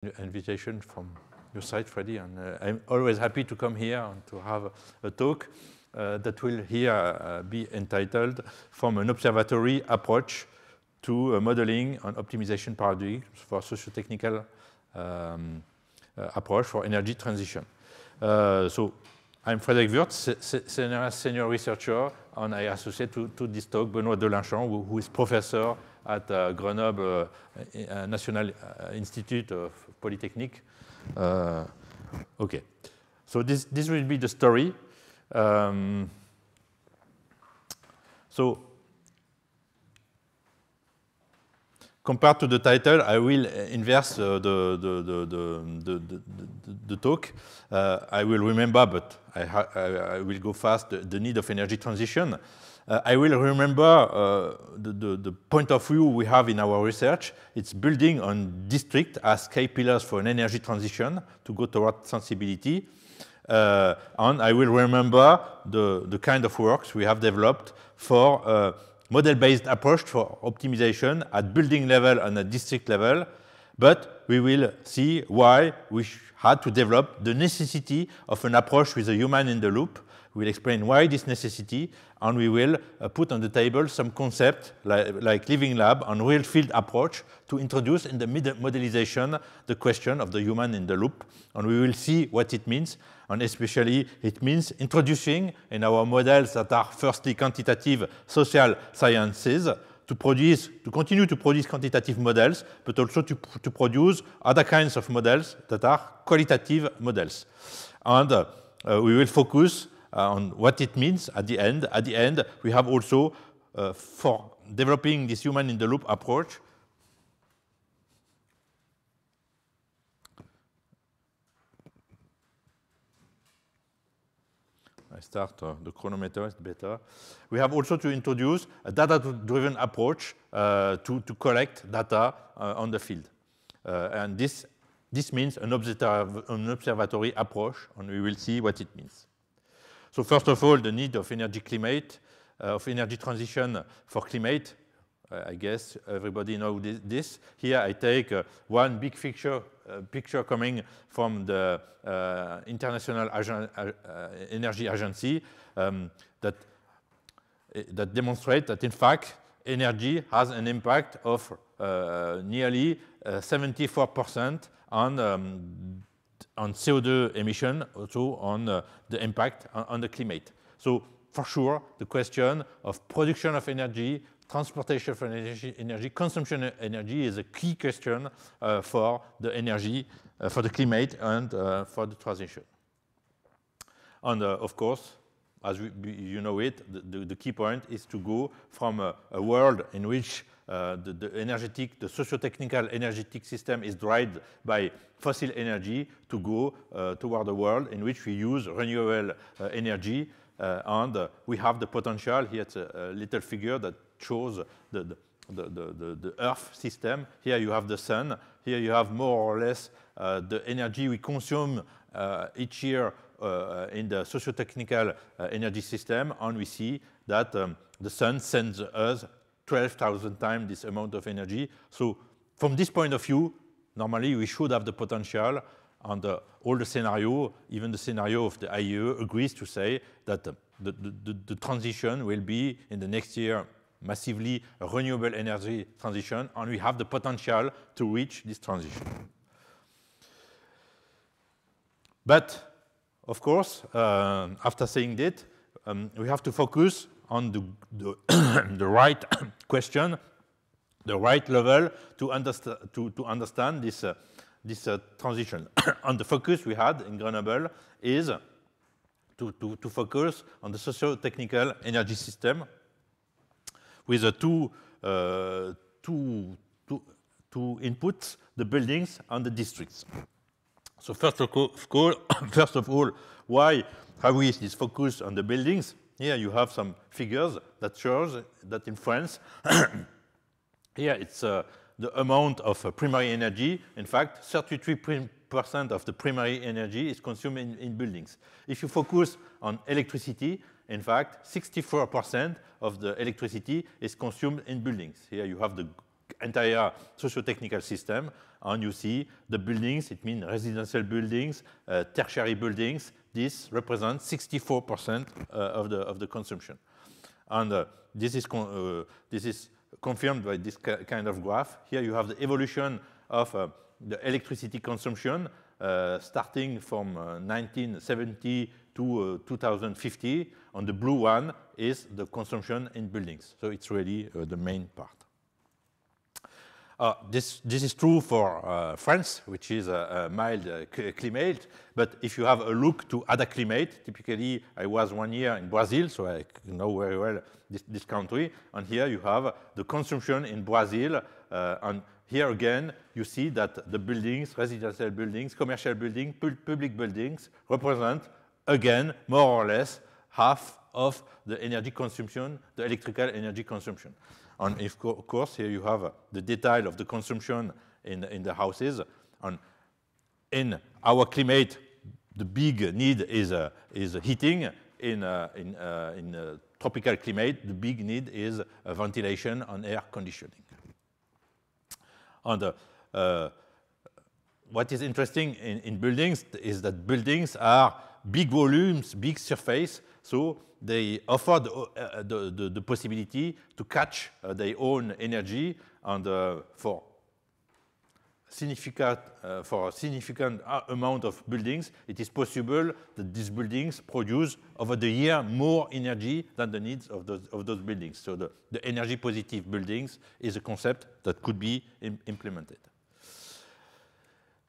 invitation from your side, Freddy, and I'm always happy to come here and to have a talk that will here be entitled "From an Observatory Approach to Modeling and Optimization Paradigms for Socio-Technical Approach for Energy Transition." So I'm Frédéric Wurtz, senior researcher, and I associate to this talk Benoît Delinchon, who is professor at Grenoble National Institute of Polytechnique. Okay, so this will be the story. So compared to the title, I will inverse the talk. I will remember, but I will go fast, the need of energy transition. I will remember the point of view we have in our research. It's building on district as key pillars for an energy transition to go toward sensibility. And I will remember the kind of works we have developed for model-based approach for optimization at building level and at district level. But we will see why we had to develop the necessity of an approach with a human in the loop. We'll explain why this necessity, and we will put on the table some concepts like living lab and real field approach to introduce in the modelization the question of the human in the loop. And we will see what it means, and especially it means introducing in our models that are firstly quantitative social sciences to continue to produce quantitative models, but also to produce other kinds of models that are qualitative models. And we will focus on what it means at the end. At the end, we have also, for developing this human-in-the-loop approach, I start, the chronometer is better. We have also to introduce a data-driven approach to collect data on the field. And this means an observatory approach, and we will see what it means. So first of all, the need of energy transition for climate. I guess everybody knows this. Here I take one big picture coming from the International Energy Agency that demonstrates that in fact energy has an impact of nearly 74% on CO2 emission, also on the impact on the climate. So for sure, the question of production of energy, transportation of energy, consumption of energy is a key question for the energy, for the climate, and for the transition. And of course, as you know it, the key point is to go from a world in which the socio-technical energetic system is driven by fossil energy to go toward a world in which we use renewable energy. And we have the potential. Here it's a little figure that shows the Earth system. Here you have the sun. Here you have more or less the energy we consume each year in the socio-technical energy system. And we see that the sun sends us 12,000 times this amount of energy. So from this point of view, normally we should have the potential, and all the scenario, even the scenario of the IEA, agrees to say that the transition will be in the next year massively a renewable energy transition, and we have the potential to reach this transition. But of course, after saying that, we have to focus on the right question, the right level to understand this transition. And the focus we had in Grenoble is to focus on the socio-technical energy system with two inputs, the buildings and the districts. So first of all, why have we this focus on the buildings? Here you have some figures that shows that in France, here it's the amount of primary energy. In fact, 33% of the primary energy is consumed in buildings. If you focus on electricity, in fact, 64% of the electricity is consumed in buildings. Here you have the entire socio-technical system. And you see the buildings, it means residential buildings, tertiary buildings. This represents 64% of the consumption. And this is confirmed by this kind of graph. Here you have the evolution of the electricity consumption starting from 1970 to 2050. And the blue one is the consumption in buildings. So it's really the main part. This is true for France, which is a mild climate. But if you have a look to other climate, typically I was 1 year in Brazil, so I know very well this country. And here you have the consumption in Brazil. And here again, you see that the buildings, residential buildings, commercial buildings, public buildings represent, again, more or less half of the energy consumption, the electrical energy consumption. And of course, here you have the detail of the consumption in the houses. And in our climate, the big need is heating. In tropical climate, the big need is ventilation and air conditioning. And what is interesting in buildings is that buildings are big volumes, big surface, so they offer the possibility to catch their own energy, and for a significant amount of buildings, it is possible that these buildings produce over the year more energy than the needs of those buildings. So the energy positive buildings is a concept that could be implemented.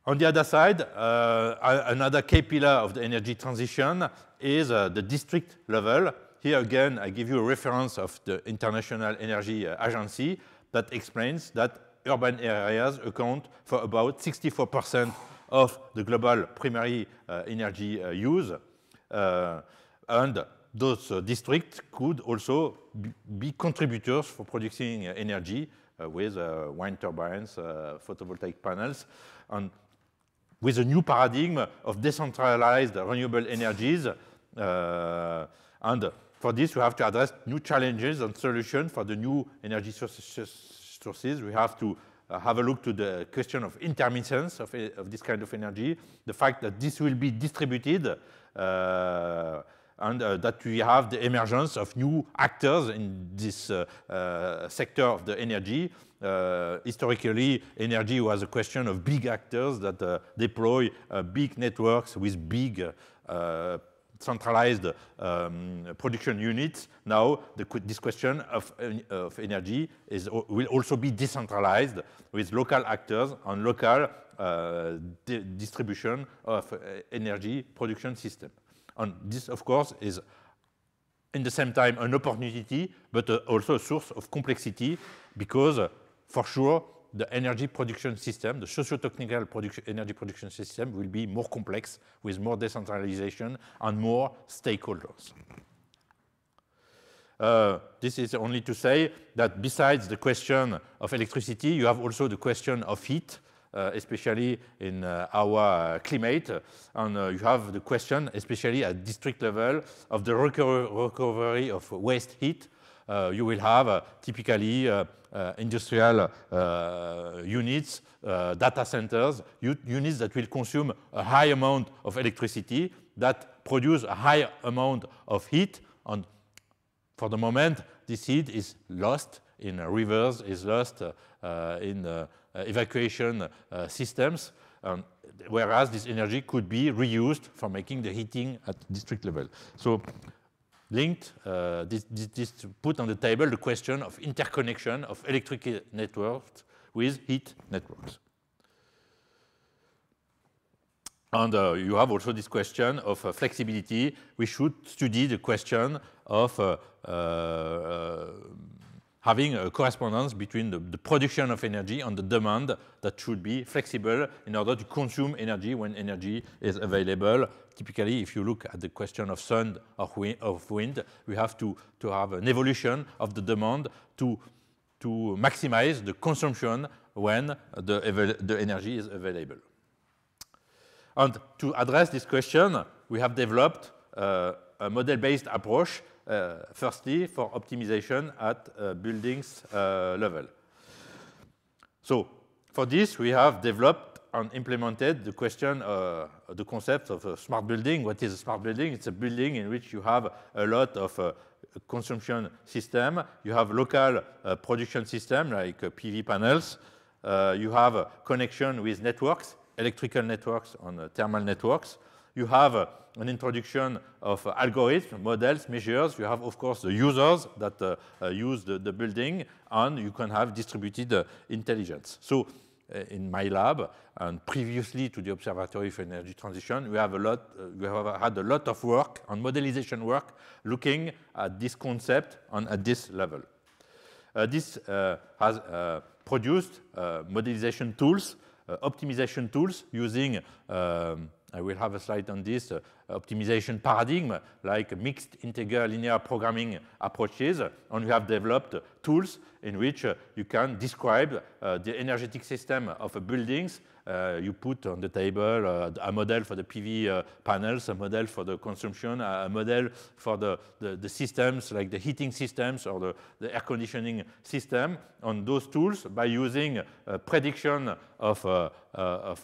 On the other side, another key pillar of the energy transition is the district level. Here again, I give you a reference of the International Energy Agency that explains that urban areas account for about 64% of the global primary energy use. And those districts could also be contributors for producing energy with wind turbines, photovoltaic panels. And with a new paradigm of decentralized renewable energies. And for this, we have to address new challenges and solutions for the new energy sources. We have to have a look to the question of intermittence of this kind of energy, the fact that this will be distributed, and that we have the emergence of new actors in this sector of the energy. Historically, energy was a question of big actors that deploy big networks with big centralized production units. Now, this question of energy will also be decentralized with local actors and local distribution of energy production system. And this, of course, is in the same time an opportunity, but also a source of complexity, because for sure, the energy production system, the socio-technical energy production system, will be more complex with more decentralization and more stakeholders. This is only to say that besides the question of electricity, you have also the question of heat, especially in our climate, and you have the question, especially at district level, of the recovery of waste heat. You will have typically industrial units, data centers, units that will consume a high amount of electricity, that produce a high amount of heat, and for the moment, this heat is lost in rivers, is lost in evacuation systems, whereas this energy could be reused for making the heating at district level. So linked, this put on the table the question of interconnection of electric networks with heat networks. And you have also this question of flexibility. We should study the question of having a correspondence between the production of energy and the demand that should be flexible in order to consume energy when energy is available. Typically, if you look at the question of sun or of wind, we have to have an evolution of the demand to maximize the consumption when the energy is available. And to address this question, we have developed a model-based approach, firstly for optimization at buildings level. So for this, we have developed and implemented the question, the concept of a smart building. What is a smart building? It's a building in which you have a lot of consumption system. You have local production system like PV panels. You have a connection with networks, electrical networks and thermal networks. You have an introduction of algorithms, models, measures. You have, of course, the users that use the building, and you can have distributed intelligence. So in my lab, and previously to the Observatory for Energy Transition, we have had a lot of work on modelization work looking at this concept and at this level. This has produced modelization tools, optimization tools using I will have a slide on this, optimization paradigm, like mixed integer linear programming approaches. And we have developed tools in which you can describe the energetic system of buildings. You put on the table a model for the PV panels, a model for the consumption, a model for the systems, like the heating systems or the air conditioning system. On those tools, by using prediction of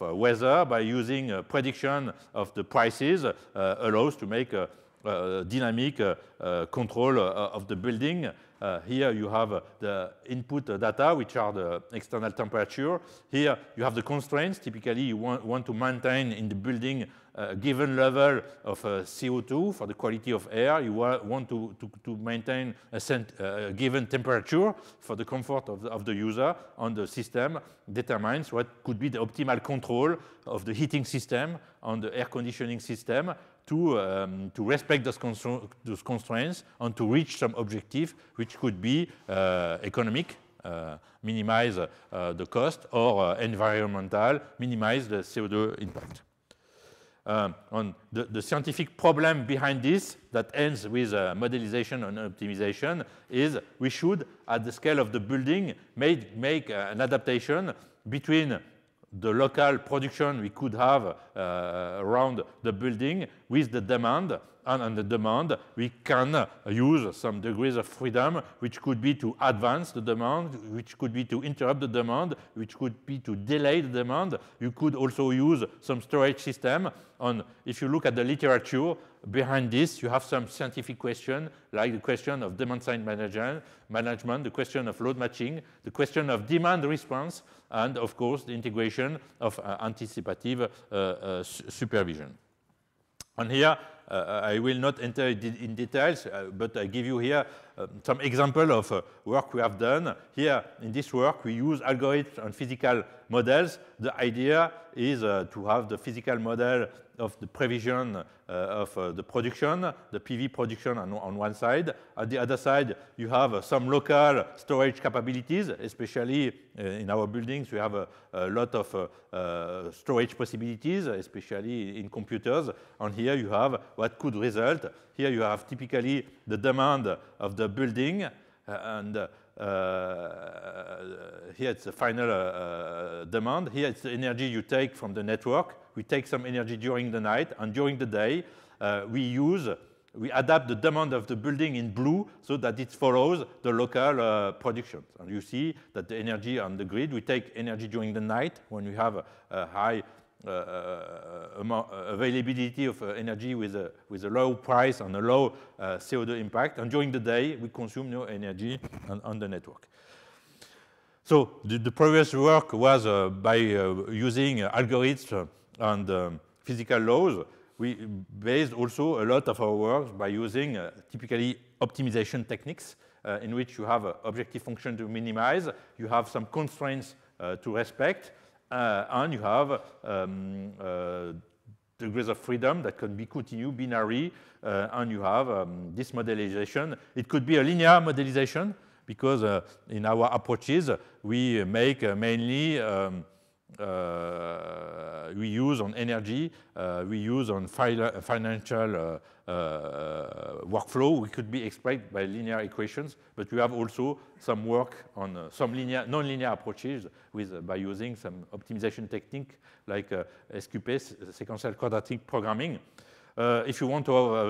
weather, by using prediction of the prices, allows to make a dynamic control of the building. Here you have the input data, which are the external temperature. Here you have the constraints. Typically, you want to maintain in the building a given level of CO2 for the quality of air. You want to maintain a given temperature for the comfort of the user, and the system determines what could be the optimal control of the heating system and the air conditioning system to respect those constraints and to reach some objective, which could be economic, minimize the cost, or environmental, minimize the CO2 impact. On the scientific problem behind this that ends with modelization and optimization is we should, at the scale of the building, make an adaptation between the local production we could have around the building with the demand, and on the demand we can use some degrees of freedom, which could be to advance the demand, which could be to interrupt the demand, which could be to delay the demand. You could also use some storage system. And if you look at the literature behind this, you have some scientific questions, like the question of demand-side management, the question of load matching, the question of demand response, and of course the integration of anticipative supervision. And here, I will not enter in details, but I give you here some example of work we have done. Here, in this work, we use algorithms and physical models. The idea is to have the physical model of the prevision of the production, the PV production on one side. On the other side, you have some local storage capabilities, especially in our buildings. We have a lot of storage possibilities, especially in computers. And here you have what could result. Here you have typically the demand of the building, and here it's the final demand. Here it's the energy you take from the network. We take some energy during the night, and during the day we adapt the demand of the building in blue so that it follows the local production. And you see that the energy on the grid, we take energy during the night when we have a high availability of energy with a low price and a low CO2 impact. And during the day, we consume no energy on the network. So the previous work was by using algorithms and physical laws. We based also a lot of our work by using typically optimization techniques in which you have an objective function to minimize, you have some constraints to respect, and you have degrees of freedom that can be continued, binary, and you have this modelization. It could be a linear modelization because in our approaches we make mainly we use on energy, we use on financial workflow. We could be explained by linear equations, but we have also some work on some non-linear approaches by using some optimization technique like SQP, sequential quadratic programming. If you want to have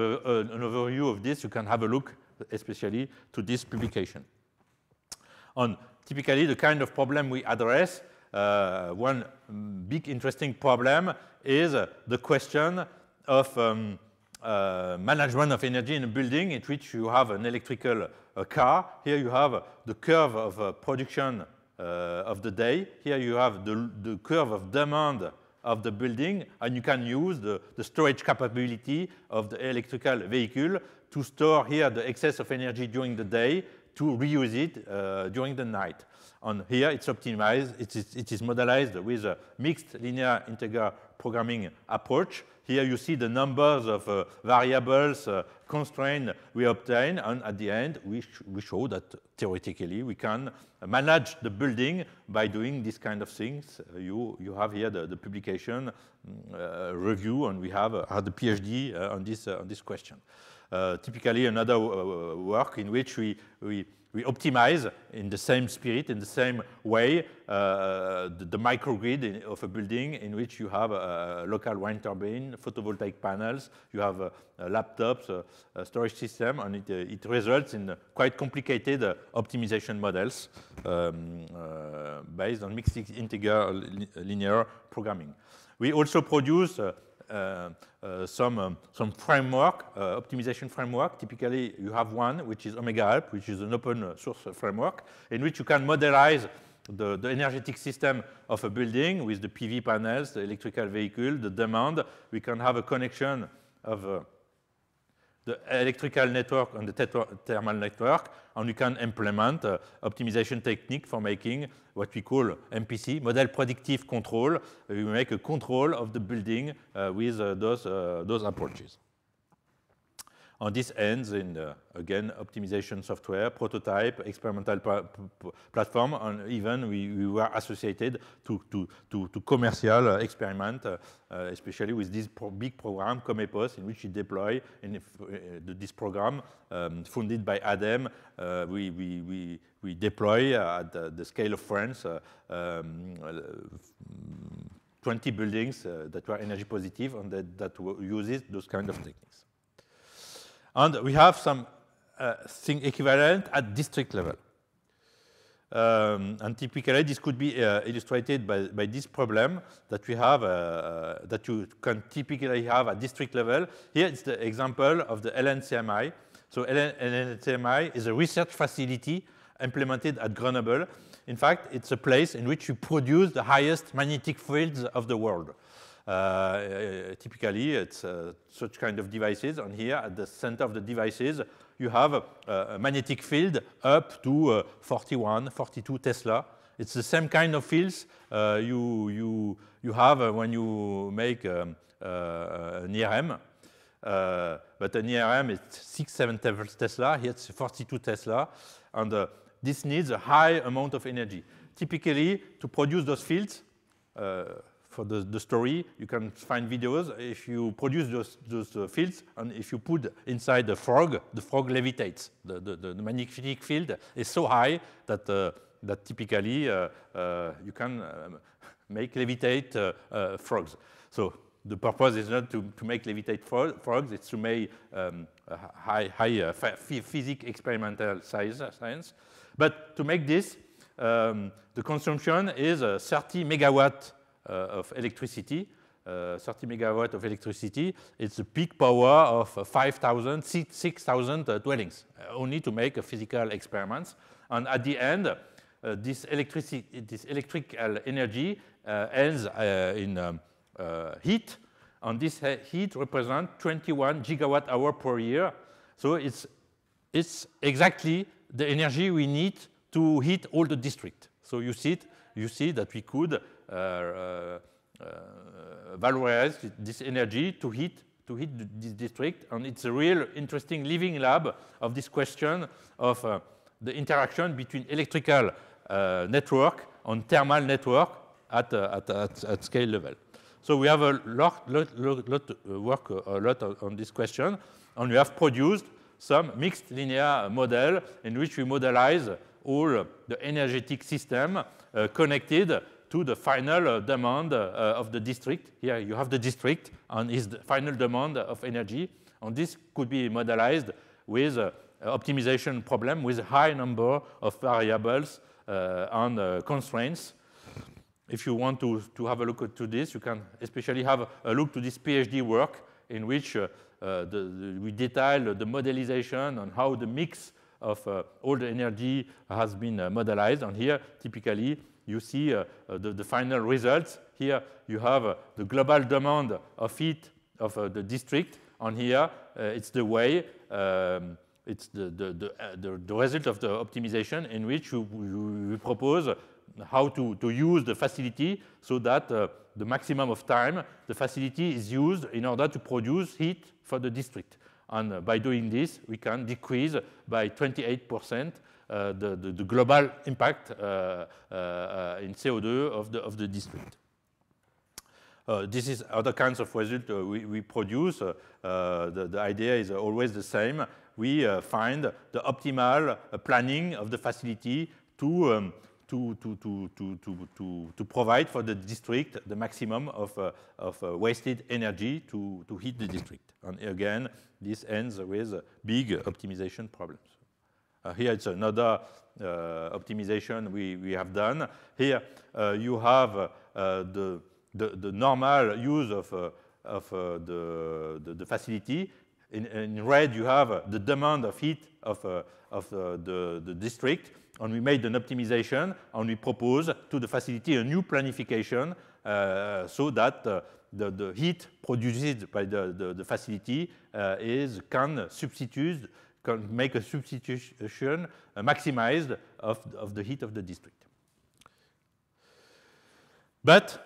an overview of this, you can have a look, especially to this publication. On typically the kind of problem we address, one big interesting problem is the question of management of energy in a building in which you have an electrical car. Here you have the curve of production of the day. Here you have the curve of demand of the building, and you can use the storage capability of the electrical vehicle to store here the excess of energy during the day to reuse it during the night. And here it's optimized, it is modelized with a mixed linear integer programming approach. Here you see the numbers of variables, constraints we obtain, and at the end we show that theoretically we can manage the building by doing this kind of things. You have here the publication review, and we have had a PhD on this question. Typically another work in which we optimize in the same spirit, in the same way, the microgrid of a building in which you have a local wind turbine, photovoltaic panels, you have laptops, a storage system, and it results in quite complicated optimization models based on mixed integer linear programming. We also produce some framework, optimization framework. Typically, you have one, which is Omega Alpes, which is an open source framework, in which you can modelize the energetic system of a building with the PV panels, the electrical vehicle, the demand. We can have a connection of the electrical network and the thermal network, and you can implement optimization technique for making what we call MPC, model predictive control. We make a control of the building with those approaches. And this ends in, again, optimization software, prototype, experimental platform, and even we were associated to commercial experiment, especially with this big program, Comepos, in which we deploy this program funded by ADEME. We deploy at the scale of France 20 buildings that were energy positive and that uses those kind of techniques. And we have some thing equivalent at district level. And typically, this could be illustrated by this problem that we have, that you can typically have at district level. Here it's the example of the LNCMI. So LNCMI is a research facility implemented at Grenoble. In fact, it's a place in which you produce the highest magnetic fields of the world. Typically, it's such kind of devices, and here at the center of the devices, you have a magnetic field up to 41, 42 Tesla. It's the same kind of fields you have when you make an IRM, but an IRM is 6, 7 Tesla. Here it's 42 Tesla, and this needs a high amount of energy. Typically, to produce those fields, for the story, you can find videos. If you produce those fields, and if you put inside the frog levitates. The magnetic field is so high that typically you can make levitate frogs. So the purpose is not to make levitate frogs, it's to make high physics experimental science. But to make this, the consumption is 30 megawatt of electricity, 30 megawatt of electricity. It's a peak power of 5,000, 6,000 dwellings, only to make a physical experiments. And at the end, this electrical energy ends in heat, and this heat represents 21 gigawatt hour per year. So it's exactly the energy we need to heat all the district. So you see that we could valorize this energy to heat this district, and it's a real interesting living lab of this question of the interaction between electrical network and thermal network at scale level. So we have a lot on this question, and we have produced some mixed linear model in which we modelize all the energetic system connected to the final demand of the district. Here you have the district and is the final demand of energy. And this could be modelized with optimization problem with a high number of variables on constraints. If you want to have a look at this, you can especially have a look to this PhD work in which we detail the modelization on how the mix of all the energy has been modelized. And here, typically, you see the final results. Here, you have the global demand of heat of the district. And here, it's the way, it's the result of the optimization in which we propose how to use the facility so that the maximum of time the facility is used in order to produce heat for the district. And by doing this, we can decrease by 28% the global impact in CO2 of the district. This is other kinds of results we produce. The idea is always the same. We find the optimal planning of the facility to provide for the district the maximum of wasted energy to heat the district. And again, this ends with big optimization problems. Here it's another optimization we have done. Here you have the normal use of the facility. In red you have the demand of heat of the district. And we made an optimization, and we propose to the facility a new planification so that the heat produced by the facility can make a substitution maximized of the heat of the district. But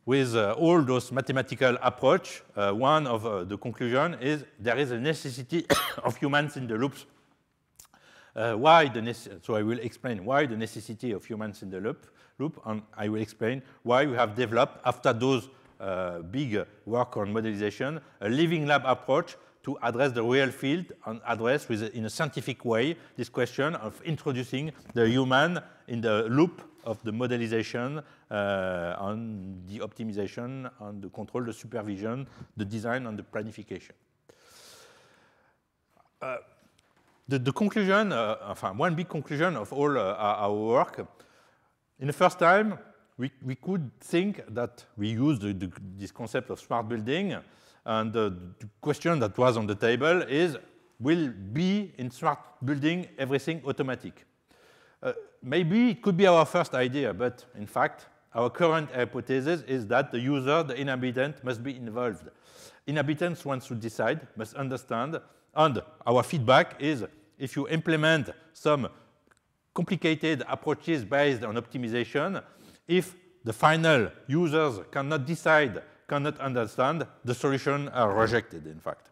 with all those mathematical approach, one of the conclusion is there is a necessity of humans in the loops. So I will explain why the necessity of humans in the loop, and I will explain why we have developed, after those big work on modelization, a living lab approach to address the real field and address in a scientific way this question of introducing the human in the loop of the modelization, on the optimization, on the control, the supervision, the design, and the planification. The conclusion, one big conclusion of all our work, in the first time, we could think that we used this concept of smart building, and the question that was on the table is, will be in smart building everything automatic? Maybe it could be our first idea, but in fact, our current hypothesis is that the user, the inhabitant, must be involved. Inhabitants, once to decide, must understand. And our feedback is, if you implement some complicated approaches based on optimization, if the final users cannot decide, cannot understand, the solutions are rejected, in fact.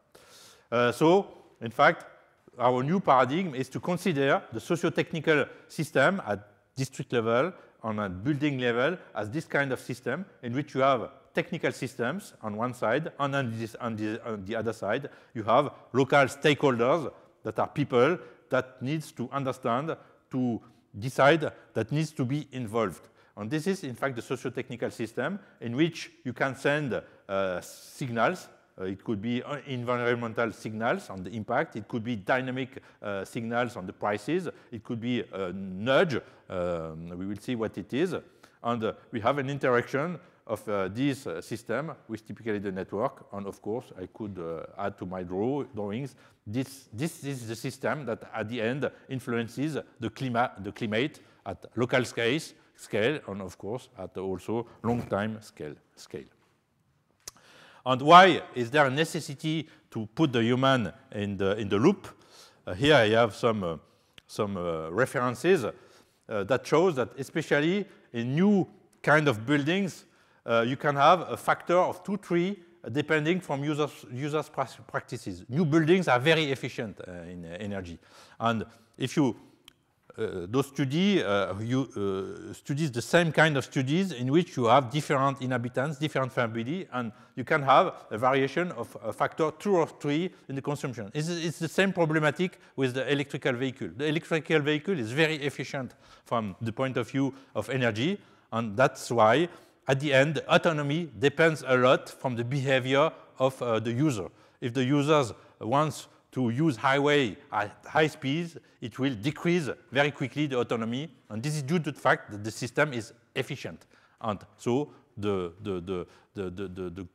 So, in fact, our new paradigm is to consider the socio-technical system at district level, on a building level, as this kind of system in which you have technical systems on one side, and on the other side, you have local stakeholders that are people that needs to understand, to decide, that needs to be involved. And this is, in fact, the socio-technical system in which you can send signals. It could be environmental signals on the impact. It could be dynamic signals on the prices. It could be a nudge. We will see what it is. And we have an interaction of this system with typically the network. And of course, I could add to my drawings. This is the system that at the end influences the climate at local scale, and of course at also long-time scale. And why is there a necessity to put the human in the loop? Here I have some references that shows that especially in new kind of buildings, you can have a factor of 2, 3 depending from users' practices. New buildings are very efficient in energy, and if you those studies the same kind of studies in which you have different inhabitants, different family, and you can have a variation of a factor 2 or 3 in the consumption. It's the same problematic with the electrical vehicle. The electrical vehicle is very efficient from the point of view of energy, and that's why at the end, autonomy depends a lot from the behavior of the user. If the users wants to use highway at high speeds, it will decrease very quickly the autonomy. And this is due to the fact that the system is efficient. And so the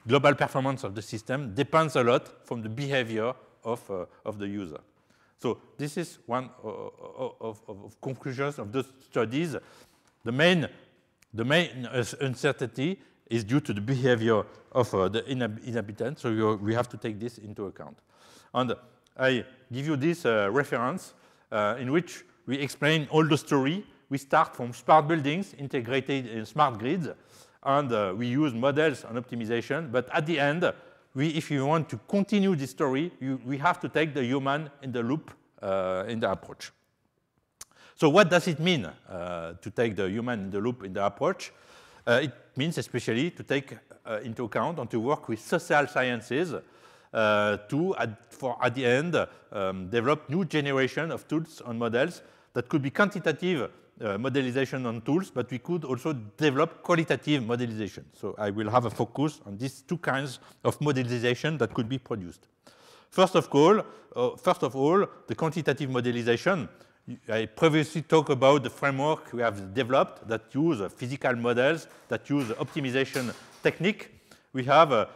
global performance of the system depends a lot from the behavior of the user. So this is one of conclusions of those studies. The main uncertainty is due to the behavior of the inhabitants, so we have to take this into account. And I give you this reference in which we explain all the story. We start from smart buildings integrated in smart grids, and we use models and optimization. But at the end, if you want to continue this story, we have to take the human in the loop in the approach. So what does it mean to take the human in the loop in the approach? It means especially to take into account and to work with social sciences to, at the end, develop new generation of tools and models that could be quantitative modelization on tools, but we could also develop qualitative modelization. So I will have a focus on these two kinds of modelization that could be produced. First of all, the quantitative modelization. I previously talked about the framework we have developed that use physical models, that use optimization technique. We have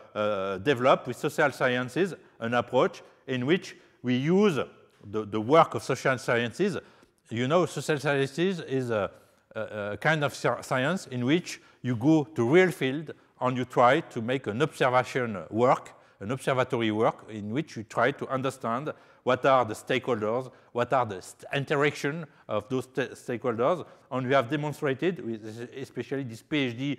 developed with social sciences an approach in which we use the work of social sciences. You know, social sciences is a kind of science in which you go to real field and you try to make an observation work, an observatory work, in which you try to understand what are the stakeholders, what are the interaction of those stakeholders, and we have demonstrated, with especially this PhD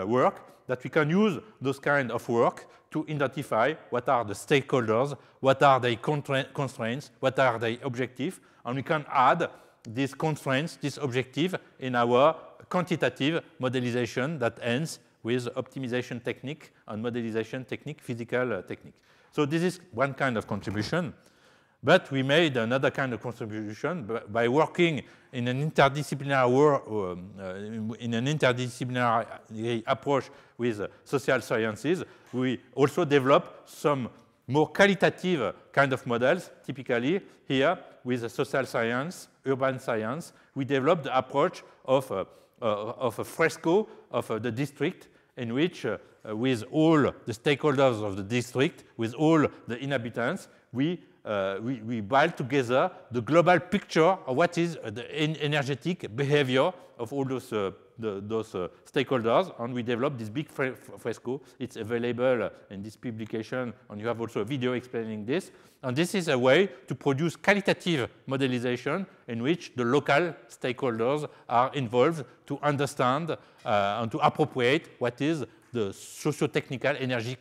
work, that we can use those kind of work to identify what are the stakeholders, what are their constraints, what are their objectives, and we can add these constraints, this objective, in our quantitative modelization that ends with optimization technique and modelization technique, physical technique. So this is one kind of contribution. But we made another kind of contribution by working in an interdisciplinary approach with social sciences. We also developed some more qualitative kind of models. Typically, here with social science, urban science, we developed the approach of a fresco of the district, in which, with all the stakeholders of the district, with all the inhabitants, we build together the global picture of what is the energetic behavior of all those stakeholders, and we developed this big fresco. It's available in this publication, and you have also a video explaining this. And this is a way to produce qualitative modelization in which the local stakeholders are involved to understand and to appropriate what is the socio-technical energetic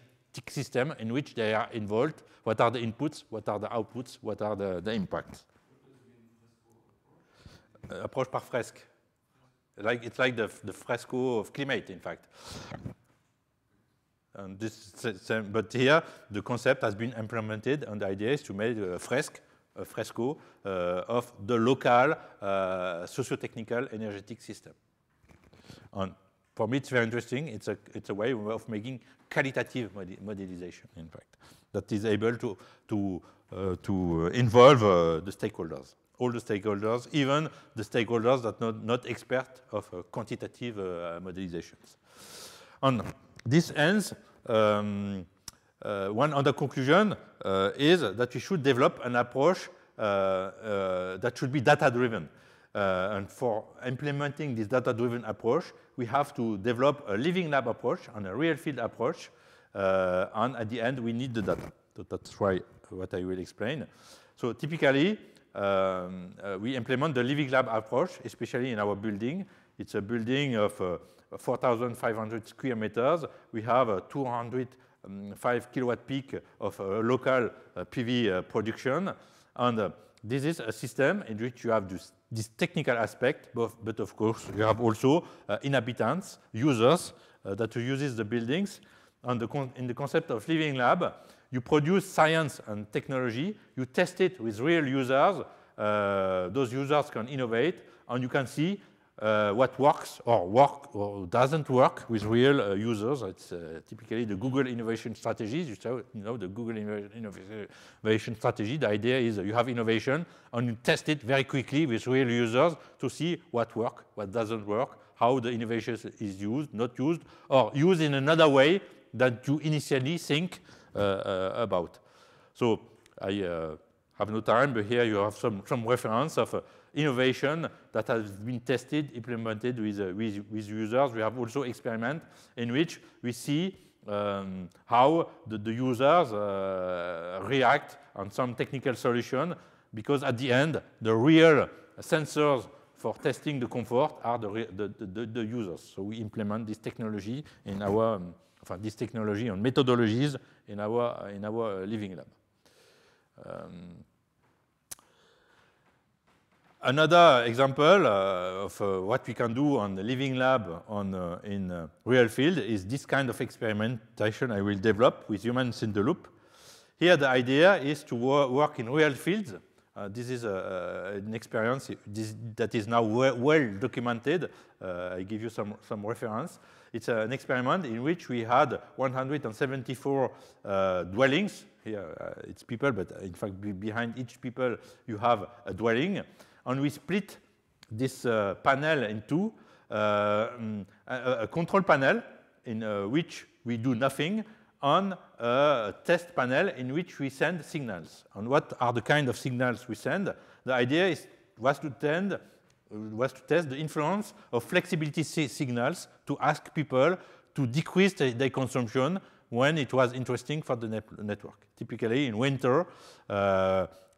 system in which they are involved. What are the inputs? What are the outputs? What are the impacts? Approach par fresque. It's like the fresco of climate, in fact. And but here, the concept has been implemented, and the idea is to make a fresco of the local socio-technical energetic system. And for me, it's very interesting. It's a way of making qualitative modelization, in fact, that is able to involve the stakeholders, all the stakeholders, even the stakeholders that are not expert of quantitative modelizations. And this ends. One other conclusion is that we should develop an approach that should be data-driven. And for implementing this data-driven approach, we have to develop a living lab approach and a real field approach. And at the end, we need the data. So that's why what I will explain. So typically, we implement the living lab approach, especially in our building. It's a building of 4,500 square meters. We have a 205 kilowatt peak of local PV production. And this is a system in which you have this technical aspect, but of course, you have also inhabitants, users that uses the buildings. And in the concept of living lab, you produce science and technology. You test it with real users. Those users can innovate, and you can see what works or doesn't work with real users. It's typically the Google innovation strategies. You know the Google innovation strategy. The idea is you have innovation and you test it very quickly with real users to see what works, what doesn't work, how the innovation is used, not used, or used in another way that you initially think about. So I have no time, but here you have some reference of innovation that has been tested, implemented with users. We have also experiments in which we see how the users react on some technical solution, because at the end, the real sensors for testing the comfort are the users. So we implement this technology in our, this technology and methodologies in our living lab. Another example of what we can do on the living lab in real field is this kind of experimentation I will develop with humans in the loop. Here the idea is to work in real fields. This is an experience that is now well documented. I give you some reference. It's an experiment in which we had 174 dwellings. Here it's people, but in fact behind each people you have a dwelling. And we split this panel in two, a control panel in which we do nothing, and a test panel in which we send signals. And what are the kind of signals we send? The idea was to test the influence of flexibility signals to ask people to decrease their consumption when it was interesting for the network. Typically in winter,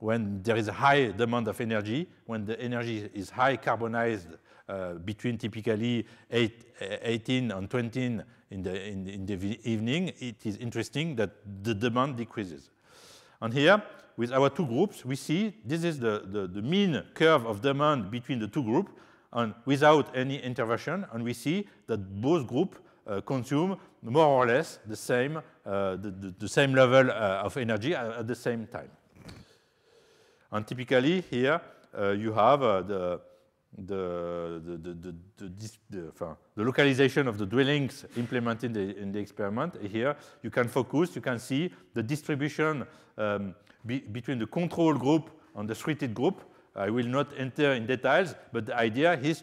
when there is a high demand of energy, when the energy is high carbonized between typically 18 and 20 in the evening, it is interesting that the demand decreases. And here, with our two groups, we see this is the mean curve of demand between the two groups, and without any intervention, and we see that both groups consume more or less the same level of energy at the same time. And typically here you have the localization of the dwellings implemented in the experiment. Here you can focus, you can see the distribution between the control group and the treated group. I will not enter in details, but the idea is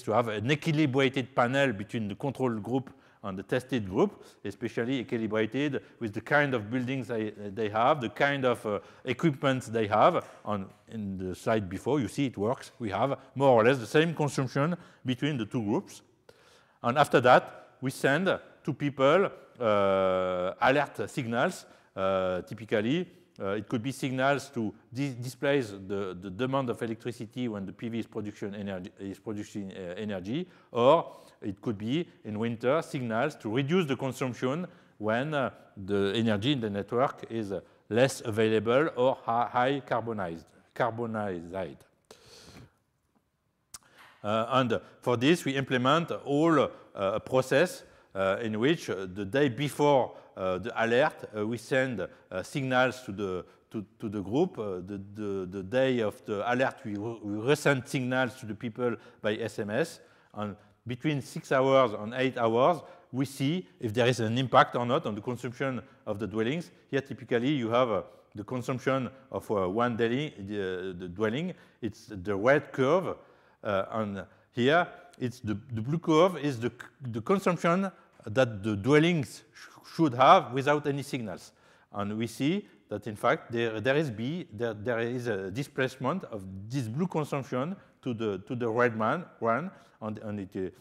to have an equilibrated panel between the control group and the tested group, especially equilibrated with the kind of buildings they have, the kind of equipment they have. In the slide before, you see it works. We have more or less the same consumption between the two groups. And after that, we send to people alert signals. Typically, it could be signals to displace the demand of electricity when the PV is producing energy, or it could be, in winter, signals to reduce the consumption when the energy in the network is less available or high carbonized. And for this, we implement all a process in which the day before the alert, we send signals to the group. The day of the alert, we resend signals to the people by SMS. And between 6 hours and 8 hours, we see if there is an impact or not on the consumption of the dwellings. Here, typically, you have the consumption of one the dwelling. It's the red curve. And here, it's the blue curve is the consumption that the dwellings should have without any signals. And we see that, in fact, there is a displacement of this blue consumption to the red one, and it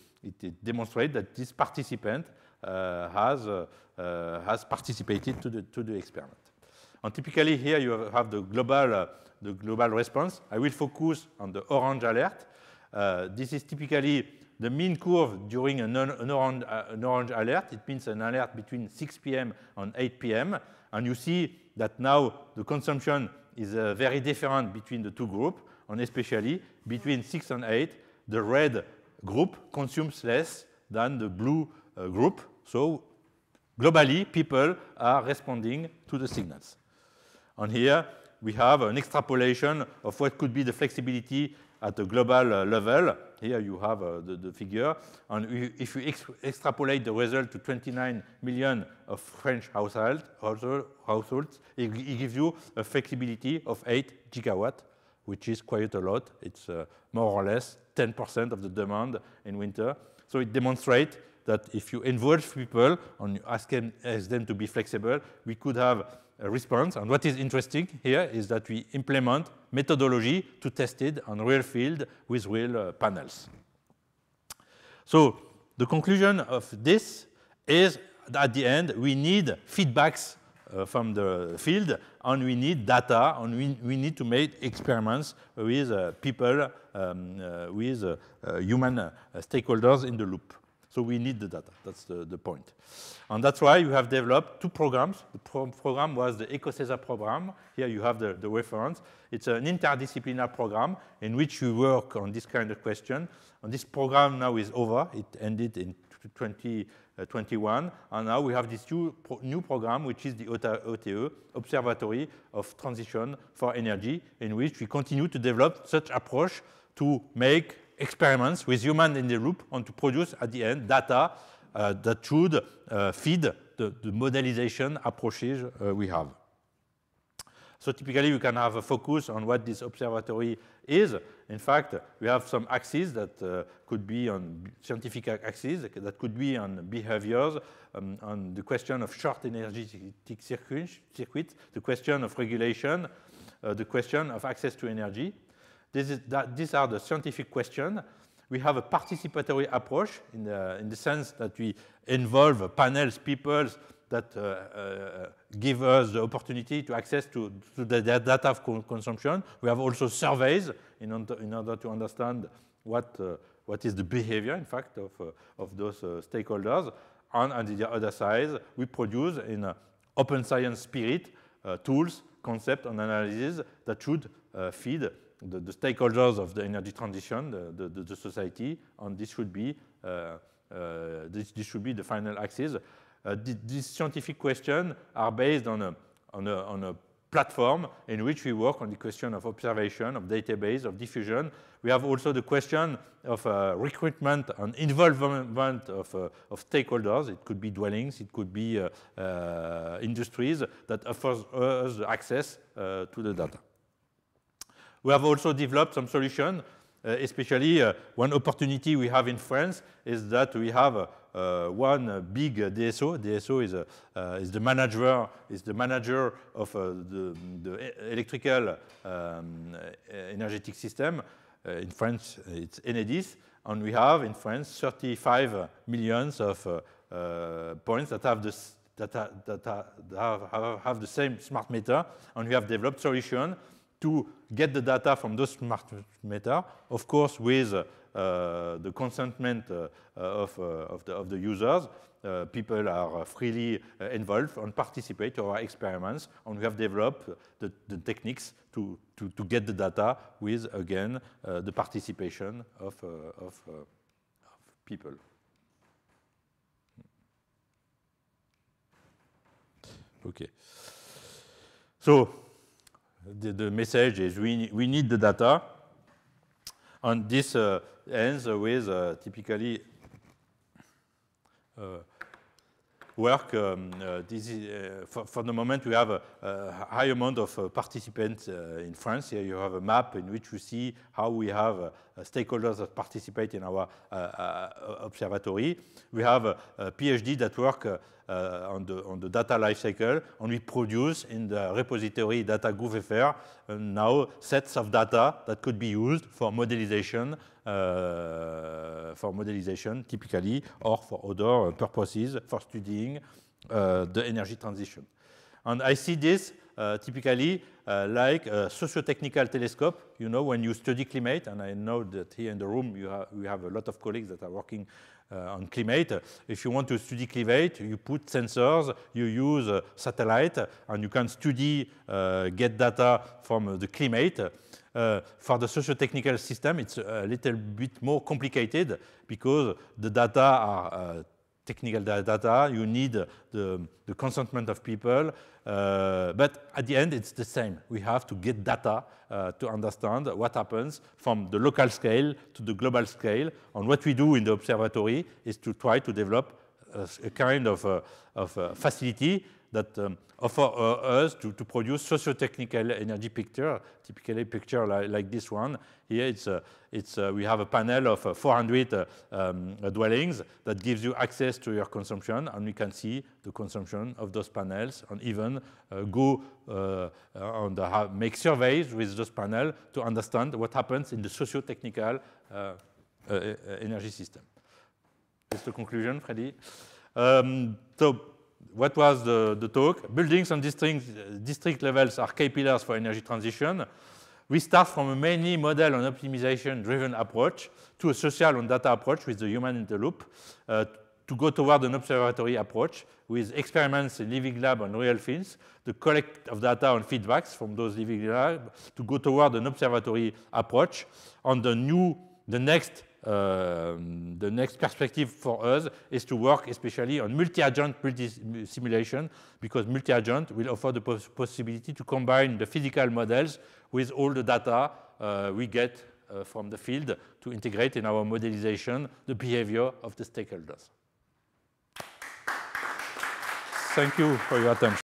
demonstrates that this participant has participated to the experiment. And typically here you have the global response. I will focus on the orange alert. This is typically the mean curve during an orange alert. It means an alert between 6 p.m. and 8 p.m. And you see that now the consumption is very different between the two groups, and especially between 6 and 8, the red group consumes less than the blue group. So globally, people are responding to the signals. And here we have an extrapolation of what could be the flexibility at a global level. Here you have the figure. And if you extrapolate the result to 29 million of French households, it gives you a flexibility of 8 gigawatts, which is quite a lot. It's more or less 10% of the demand in winter. So it demonstrates that if you involve people and you ask them to be flexible, we could have a response. And what is interesting here is that we implement methodology to test it on real field with real panels. So the conclusion of this is that at the end, we need feedbacks from the field, and we need data, and we need to make experiments with people, with human stakeholders in the loop. So we need the data. That's the point. And that's why you have developed 2 programs. The program was the EcoCESA program. Here you have the reference. It's an interdisciplinary program in which you work on this kind of question. And this program now is over. It ended in 2021. And now we have this new program, which is the OTE, Observatory of Transition for Energy, in which we continue to develop such approach to make experiments with humans in the loop and to produce at the end data that should feed the modelization approaches we have. So typically you can have a focus on what this observatory is. In fact, we have some axes that could be on scientific axes, that could be on behaviors, on the question of short energetic circuits, the question of regulation, the question of access to energy. These are the scientific questions. We have a participatory approach in the sense that we involve panels, people that give us the opportunity to access to the data of consumption. We have also surveys in order to understand what is the behavior, in fact, of those stakeholders. And on the other side, we produce in open science spirit tools, concept, and analysis that should feed the stakeholders of the energy transition, the society, and this should be the final axis. These scientific questions are based on a platform in which we work on the question of observation, of database, of diffusion. We have also the question of recruitment and involvement of stakeholders. It could be dwellings, it could be industries that offers us access to the data. We have also developed some solutions, especially one opportunity we have in France is that we have one big DSO. DSO is the manager of the electrical energetic system. In France, it's Enedis, and we have in France 35 millions of points that have the same smart meter, and we have developed solutions to get the data from those smart meter, of course, with the consentment of the users. People are freely involved and participate to our experiments, and we have developed the techniques to get the data with, again, the participation of people. Okay. So the message is we need the data, and this ends with typically work. This is, for the moment, we have a high amount of participants in France. Here you have a map in which you see how we have stakeholders that participate in our observatory. We have a PhD that work on the data lifecycle, and we produce in the repository data GouVFR now sets of data that could be used for modelization, typically, or for other purposes, for studying the energy transition. And I see this typically like a socio-technical telescope. You know, when you study climate, and I know that here in the room we have a lot of colleagues that are working on climate. If you want to study climate, you put sensors, you use satellite, and you can study, get data from the climate. For the socio-technical system, it's a little bit more complicated because the data are technical data, you need the consentment of people, but at the end it's the same. We have to get data to understand what happens from the local scale to the global scale. And what we do in the observatory is to try to develop a kind of facility that offer us to produce socio-technical energy picture, typically picture like this one. Here we have a panel of 400 dwellings that gives you access to your consumption, and we can see the consumption of those panels, and even go and make surveys with those panels to understand what happens in the socio-technical energy system. That's the conclusion, Freddy. So what was the talk? Buildings and district levels are key pillars for energy transition. We start from a mainly model and optimization-driven approach to a social and data approach with the human in the loop, to go toward an observatory approach with experiments in living lab and real fields, the collect of data and feedbacks from those living labs, to go toward an observatory approach. On the next perspective for us is to work especially on multi-agent simulation, because multi-agent will offer the possibility to combine the physical models with all the data we get from the field to integrate in our modelization the behavior of the stakeholders. Thank you for your attention.